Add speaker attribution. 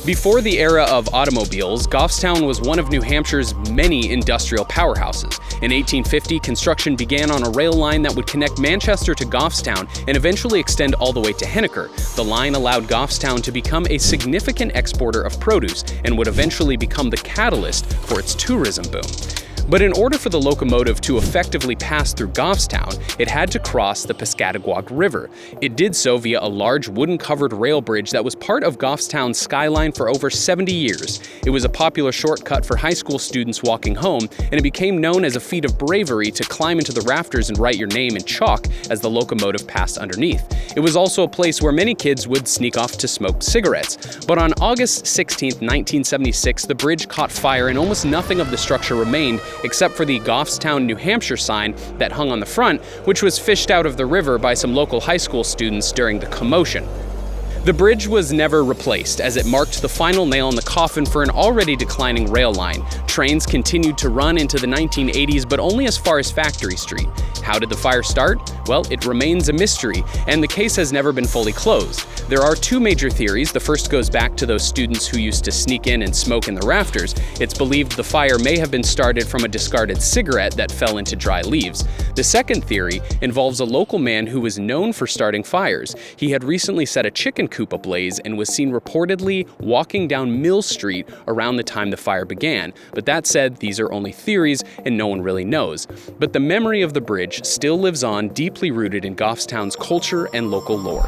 Speaker 1: Before the era of automobiles, Goffstown was one of New Hampshire's many industrial powerhouses. In 1850, construction began on a rail line that would connect Manchester to Goffstown and eventually extend all the way to Henniker. The line allowed Goffstown to become a significant exporter of produce and would eventually become the catalyst for its tourism boom. But in order for the locomotive to effectively pass through Goffstown, it had to cross the Piscataquag River. It did so via a large wooden-covered rail bridge that was part of Goffstown's skyline for over 70 years. It was a popular shortcut for high school students walking home, and it became known as a feat of bravery to climb into the rafters and write your name in chalk as the locomotive passed underneath. It was also a place where many kids would sneak off to smoke cigarettes. But on August 16, 1976, the bridge caught fire and almost nothing of the structure remained except for the Goffstown, New Hampshire sign that hung on the front, which was fished out of the river by some local high school students during the commotion. The bridge was never replaced, as it marked the final nail in the coffin for an already declining rail line. Trains continued to run into the 1980s, but only as far as Factory Street. How did the fire start? Well, it remains a mystery, and the case has never been fully closed. There are two major theories. The first goes back to those students who used to sneak in and smoke in the rafters. It's believed the fire may have been started from a discarded cigarette that fell into dry leaves. The second theory involves a local man who was known for starting fires. He had recently set a chicken coop ablaze and was seen reportedly walking down Mill Street around the time the fire began. But that said, these are only theories and no one really knows. But the memory of the bridge still lives on, deeply rooted in Goffstown's culture and local lore.